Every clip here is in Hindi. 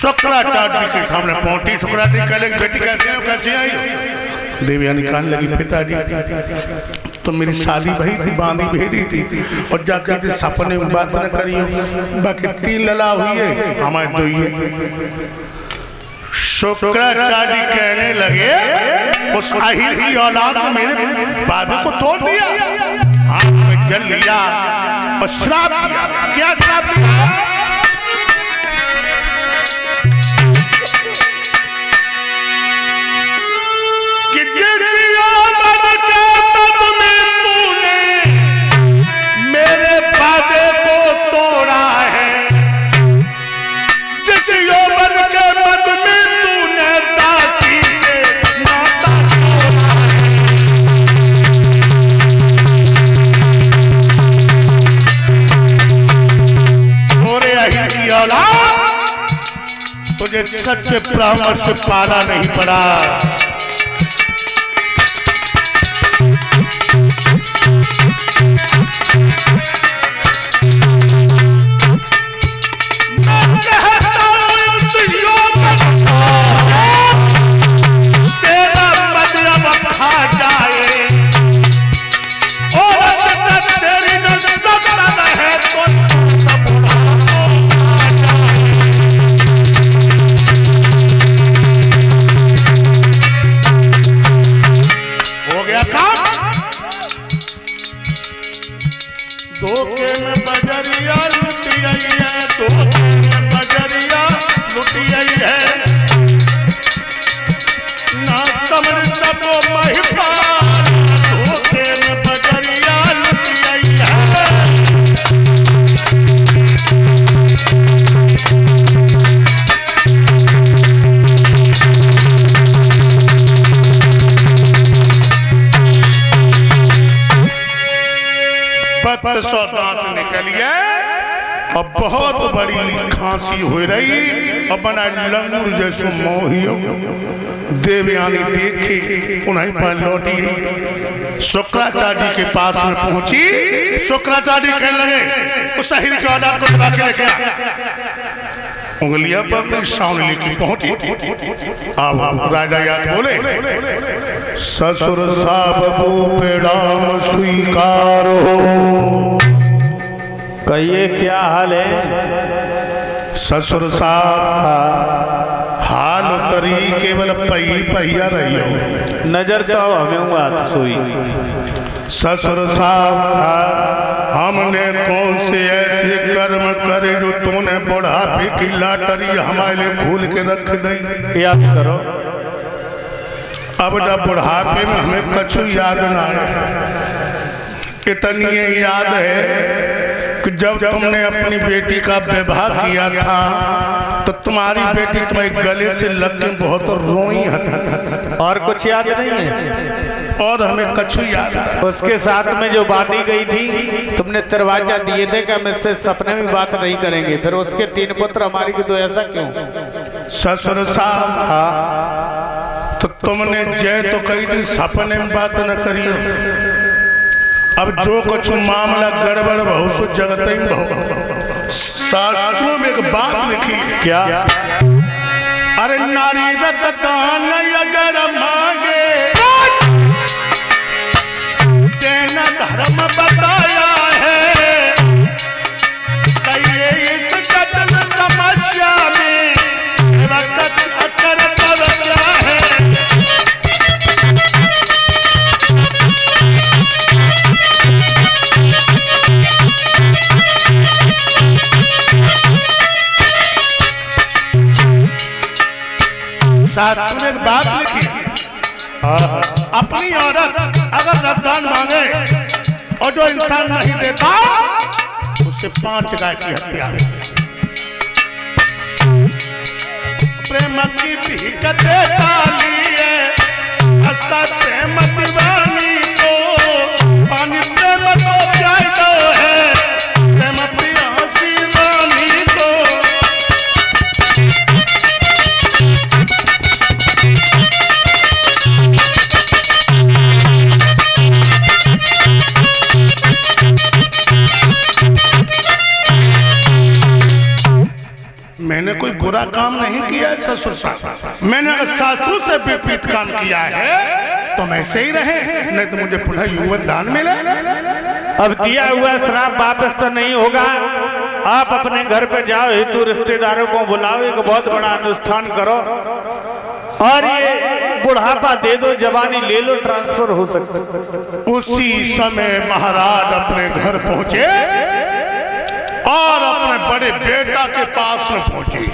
शुक्राचार्य के सामने पहुंची। शुक्राचार्य कहले बेटी कैसे हो, कैसे आई? देवयानी कहने लगी पिताजी तो मेरी शादी भई थी, बांधी भेड़ी थी और जाकर थी सपने में बात न करियो, बाकी 3 लला हुई है हमारे 2 ही है। शुक्राचार्य कहने लगे उस आहिर की औलाद ने मेरे बाबू को तोड़ दिया, आग में जल लिया और श्राप दिया। क्या श्राप दिया? कि जिस यामत के मद में तूने मेरे बाबे को तोड़ा है, जिस यौवन के मद में तूने दासी से नाता तोड़ा है, थोड़े अहिर की औलाद तुझे सच्चे ब्राह्मण से पाला नहीं पड़ा। धोखे में बजरिया लुटी आई है, धोखे में बजरिया लुटी आई है, ना समझ सको महिपाल, धोखे में बजरिया लुटी आई है। सौ दांत निकलिए और बहुत बड़ी खांसी हो रही और बना लंगूर जैसे मोहियो। देवयानी देखी उन्हीं पर लौटी, शुक्राचार्य के पास में पहुंची। शुक्राचार्य कहने लगे उस अहिर की औलाद को दबा के लेके आ। उंगलियां पर सामने लेके पहुंची। अब राजा याद बोले ससुर साबू पेड़ाम स्वीकार हो। कहिए क्या हाल है? ससुर साहब हाल उतरी केवल पहिया रही हो, नजर तो हमें बात सुई। ससुर साहब हमने कौन से ऐसे कर्म करे जो तूने बुढ़ापे की लाटरी हमारे लिए खोल के रख दी? याद करो। अब जब बुढ़ापे में हमें कछु याद ना आया, इतनी याद है कि जब तुमने अपनी बेटी का विवाह किया था तो तुम्हारी बेटी तुम्हारे गले से लग के बहुत रोई था। और कुछ याद नहीं है? और हमें कछु याद है। उसके साथ में जो बातें गई थी, तुमने दरवाजा दिए थे कि हम इससे सपने में बात नहीं करेंगे, फिर उसके 3 पुत्र हमारी की तो ऐसा क्यों? ससुर साहब हाँ तो तुमने जय तो कही थी सपने में बात न करियो। अब जो कुछ मामला गड़बड़ बहु सो जगत ही बहु। शास्त्रों में एक बात लिखी है। क्या? अरे नारी रत दान अगर मांगे देना धर्म बताया है, कहिए इस जटिल समस्या में वक्त अकर बदला है। शास्त्र में एक बात लिखी, अपनी औरत अगर रद्दान मांगे और जो इंसान नहीं देता उससे 5 गाय की हत्या। प्रेम की भीखते डाली है प्रेम दीवानी को, पानी प्रेम को प्यार दो है, प्रेम प्रियासी रानी को। मैंने कोई बुरा काम नहीं नहीं किया है ससुर साहब। मैंने अगर शास्त्रों से विपरीत काम किया है तो मैं ऐसे ही रहे, नहीं तो मुझे पुनः युवक दान मिले। अब दिया हुआ श्राप वापस तो नहीं होगा। आप अपने घर पे जाओ, हेतु रिश्तेदारों को बुलाओ, एक बहुत बड़ा अनुष्ठान करो और ये बुढ़ापा दे दो, जवानी ले लो, ट्रांसफर हो सकता। उसी समय महाराज अपने घर पहुंचे और अपने बड़े बेटा के पास में पहुंचे।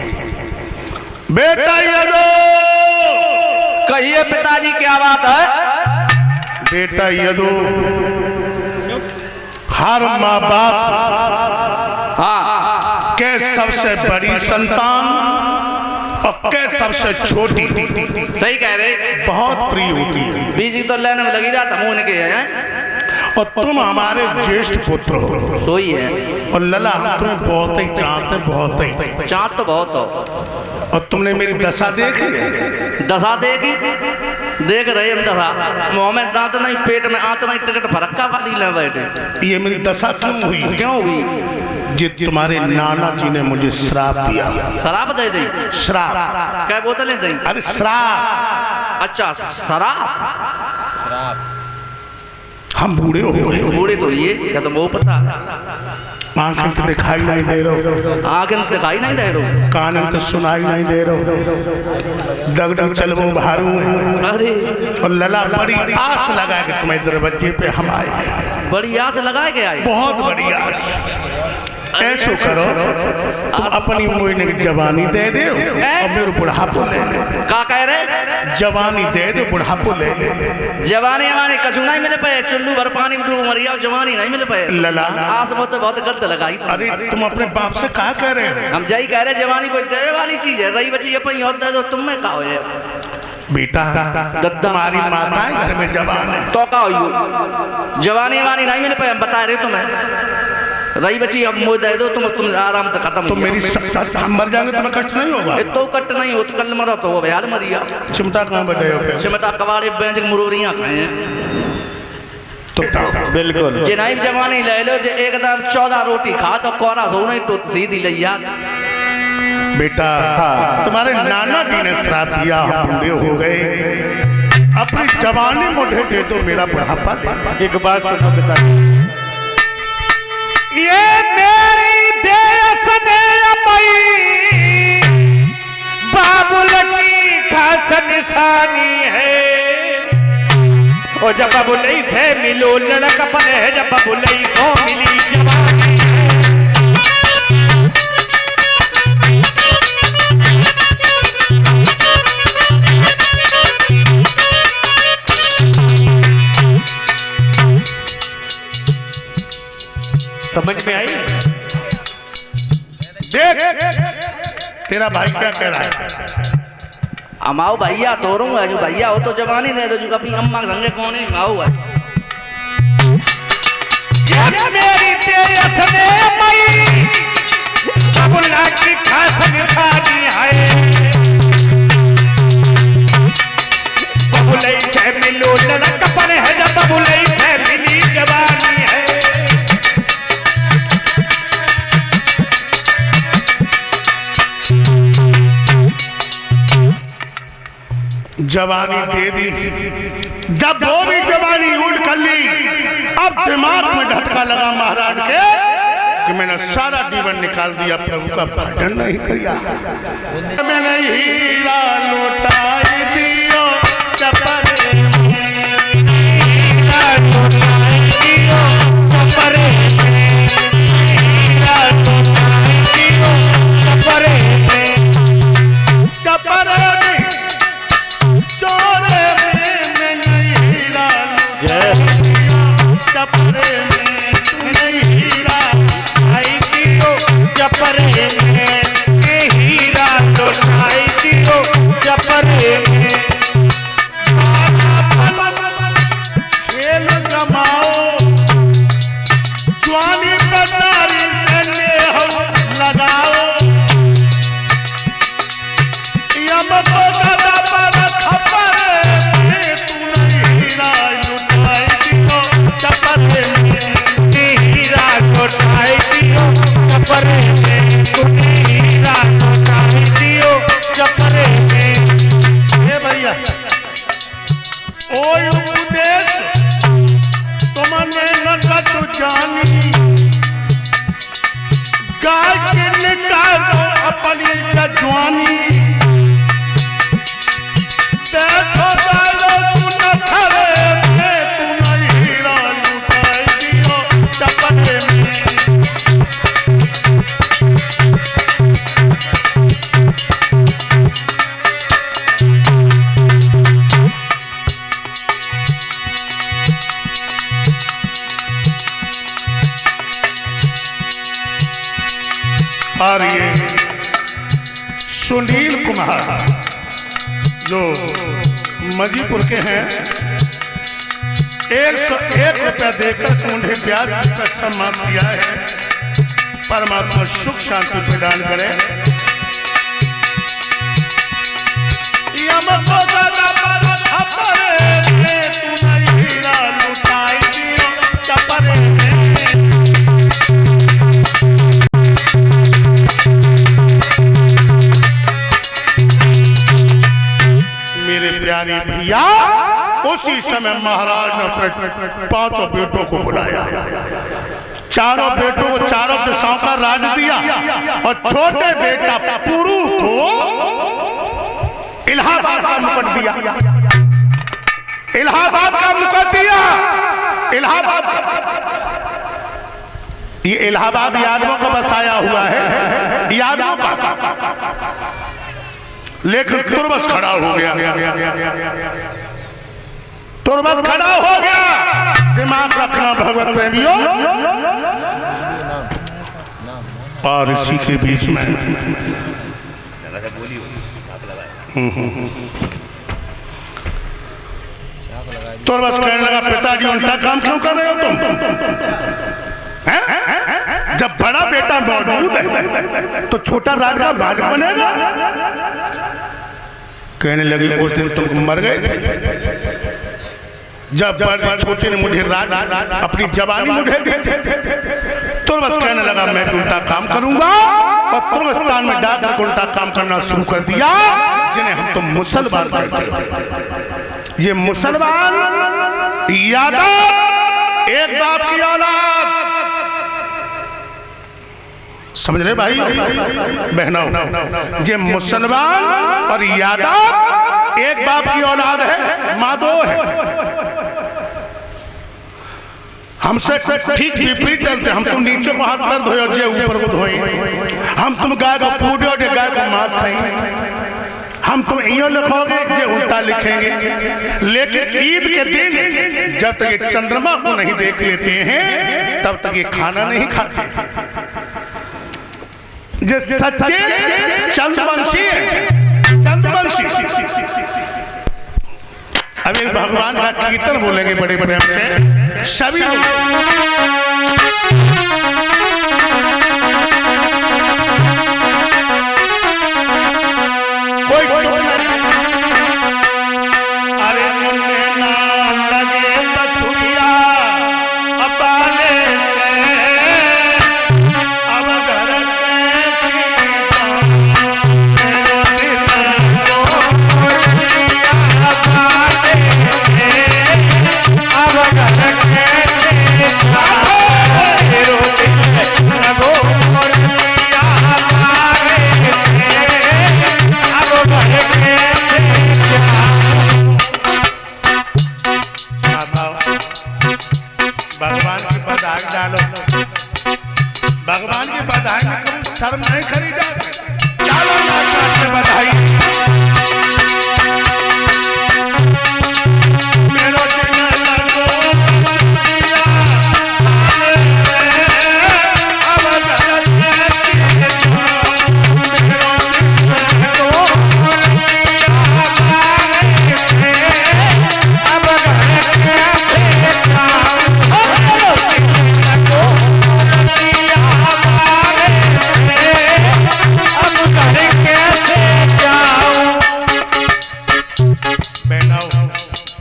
बेटा यदो, कहिए पिताजी क्या बात है? बेटा यदो, हर माँ बाप हाँ के सबसे बड़ी संतान और के सबसे छोटी सही कह रहे, बहुत प्रिय होती है। बीजी तो लेने में लगी रहा था मुंह के हैं, और तुम हमारे ज्येष्ठ पुत्र हो। सोई है और लला हम तुम्हें बहुत ही चाहते, बहुत ही। चाँद तो बहुत हो। और तुमने मेरी दशा देखी? दशा देगी, देख रहे हम दशा। मुँह में दांत नहीं, पेट में आंत नहीं, टिकट फरक्का खा दी ले बैठे। ये मेरी दशा क्यों हुई? क्यों हुई? जी तुम्हारे नाना जी ने मुझे श्राप दिया। शराब दे दी? श्राप? क्या बोतलें दी? अरे श्राप। अच्छा शराब। हम बूढ़े हो गए। बूढ़े तो ये क्या तुम वो पता? आंखें तो दिखाई नहीं दे रहो, आंखें दिखाई नहीं दे रहो, कान तो सुनाई नहीं दे रहो, डग डग चलबो भारू। अरे और लला बड़ी आस लगा के तुम्हारे दरवाजे पे हम आए। बड़ी आस लगा के आए? बहुत बड़ी आस। ऐसो करो, तुम अपनी मोहने की जवानी दे दो और मेरे बुढ़ापो ले ले। का कह रहे? जवानी दे दो, बुढ़ापो ले ले। जवानी हमारे कछु नहीं मिल पाए, चुल्लू भर पानी में डूब मरिया, जवानी नहीं मिल पाए। लला आस बहुत गलत लगाई। अरे तुम अपने बाप से कहा कह रहे हो? हम यही कह रहे, जवानी कोई दे वाली चीज है, रही बची अपनी और दे दो, तुम में का हो? बेटा तुम्हारी माताएं घर में जवान है तो का हो? जवानी वानी नहीं मिल पाए, हम बता रहे तुम्हें। रही बची अब मुझे दे दो, तुम आराम तक खत्म। तो मेरी हम मर जाएंगे, तुम्हें कष्ट नहीं होगा? तो कट नहीं हो तो कल मरो तो वो भयाल मरिया। चिमटा कहाँ बैठे हो? चिमटा कबाड़े बेंच मुरोरियां खाए हैं तो बिल्कुल। जिनाई जवानी ले लो, एकदम 14 रोटी खा तो कोरा सो नहीं तो सीधी लिया। बेटा तुम्हारे नाना जी ने श्राप दिया, हम बूढ़े हो गए, अपनी जवानी मुझे दे दो, मेरा बुढ़ापा दे। एक बात सुनो पिता, ये मेरी देश ने अपनी बाबुल की खास निशानी है। और जब बाबुलई से मिलो लड़कपन है, जब बाबुलई सो मिली जवानी है। समझ में आई? देख तेरा भाई क्या कह रहा है? अमाओ भैया तो रू है, जो भैया हो तो जवानी दे दो, जो अपनी अम्मा संगे कौन है माओ है। मेरी तेरे सने मई बाबुल्ला की खास निशानी है। बाबुलई से मिलो लड़कपन है, जब बाबुलई से मिली जवानी है। जवानी दे दी, जब वो भी जवानी उड़ कर ली, अब दिमाग में झटका लगा महाराज के कि मैंने सारा जीवन निकाल दिया, प्रभु का भजन नहीं किया। मैंने हीरा लौटाई दियो चपरे में, हीरा लौटाई दियो चपरे में, हीरा लौटाई दियो चपरे में, चपरे में चोरे में नहीं हीरा, चपरे में नहीं हीरा, आई दियो चपरे में हीरा तो आई दियो। जवानी देखो जालो तू न खड़े में तू नहीं हीरा लुटाई दियो चपटे में और ये सुनील कुमार जो मजीपुर के हैं 101 रुपया देकर उन्हें ब्याज का सम्मान किया है। परमात्मा सुख शांति प्रदान करे। प्यारे भैया उसी समय महाराज ने अपने 5 बेटों को बुलाया। चारों बेटों को चारों दिशाओं का राज दिया और छोटे बेटा पुरु को इलाहाबाद का मुकुट दिया। इलाहाबाद का मुकुट दिया। इलाहाबाद ये इलाहाबाद यादवों का बसाया हुआ है, यादवों का, लेकिन तुरबस खड़ा हो गया। तुरबस खड़ा हो गया। दिमाग रखना भगवत प्रेमियों। और इसी के बीच में तुरबस कहने लगा, पिताजी उल्टा काम क्यों कर रहे हो तुम? जब बड़ा बेटा मौजूद है तो छोटा राजा राजा बनेगा। कहने लगी, उस दिन तुम मर गए थे जब छोटे ने मुझे राज अपनी जवानी मुझे दी थी। तुरबस कहने लगा, मैं भी उल्टा काम करूंगा और तुर्कस्तान में डाक उल्टा काम करना शुरू कर दिया, जिन्हें हम तो मुसलमान कहते हैं। ये मुसलमान यादव एक बाप की औलाद, समझ रहे भाई बहनों? ये मुसलमान और यादव एक बाप की औलाद है, माँ दो है। हमसे ठीक विपरीत चलते। हम तुम नीचे को हाथ पैर धोए, जे ऊपर को धोए। हम तुम गाय को पूजो, जे गाय को मांस खाएंगे। हम तुम यो लिखोगे, जे उल्टा लिखेंगे। लेकिन ईद के दिन जब तक ये चंद्रमा को नहीं देख लेते हैं तब तक ये खाना नहीं खाते। जो सच्चे चंद्रवंशी है, चंद्रवंशी। अभी भगवान का कीर्तन बोलेंगे बड़े बड़े हमसे सभी कोई अरे ना लगे बसुरिया अपाले से अब घर भगवान की बधाई डालो। भगवान की बधाई में कभी शर्म नहीं करी जाती। डालो बधाई।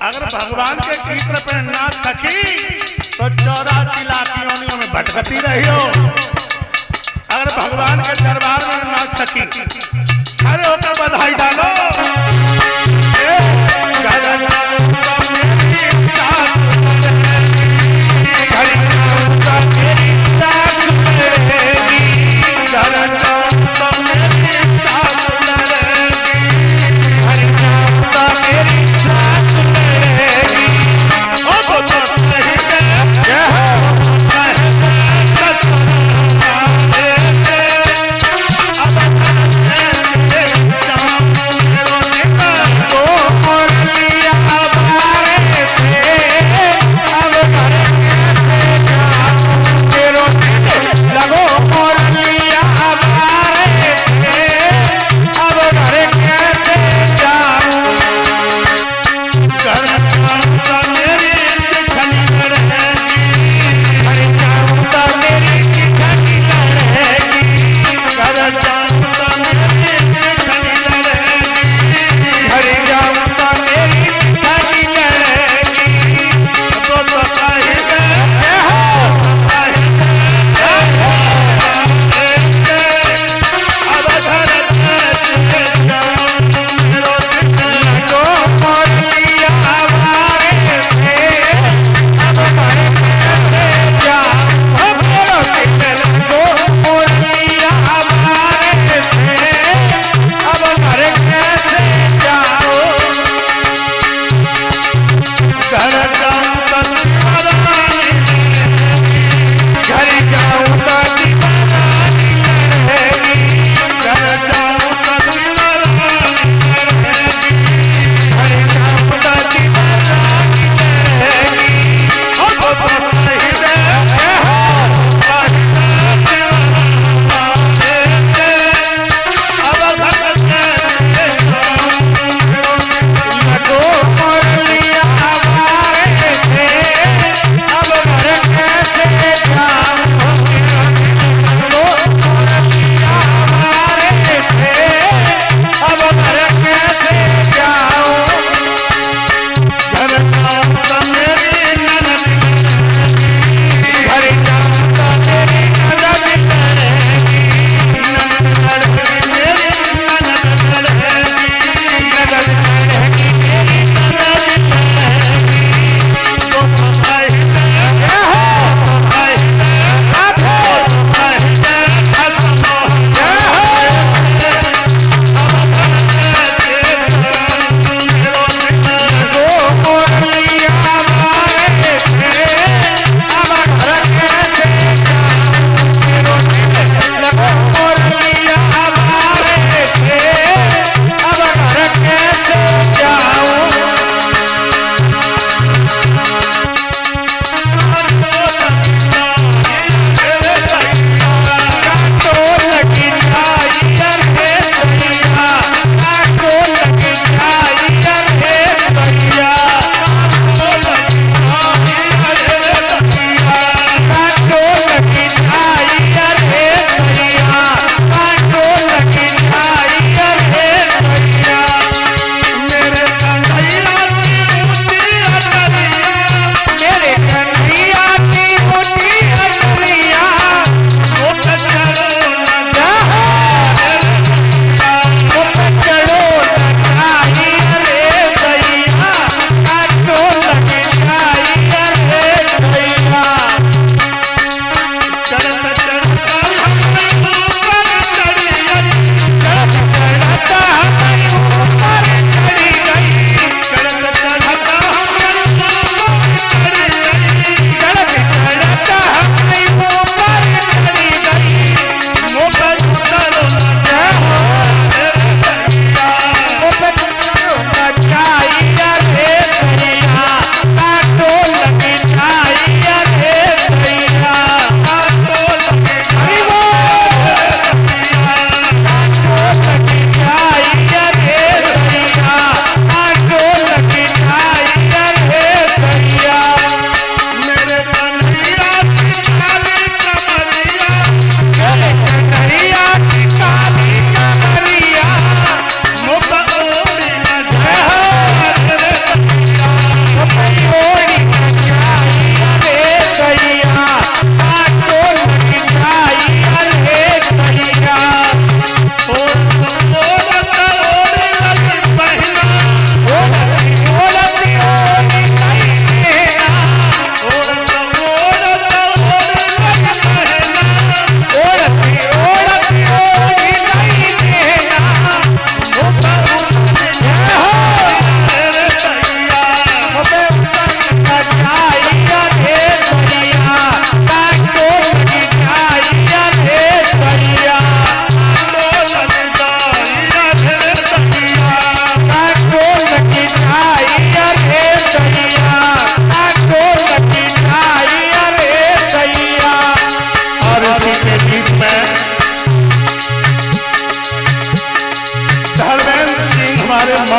अगर भगवान के कीर्तन पर नाच सकी तो 84 लाख योनियों में भटकती रही हो। अगर भगवान के दरबार में नाच सकी, खड़े होकर बधाई डालो।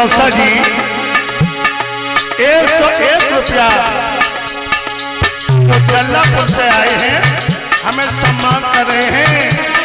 मौसा जी 101 रुपया जो जल्लापुर से आए हैं हमें सम्मान कर रहे हैं।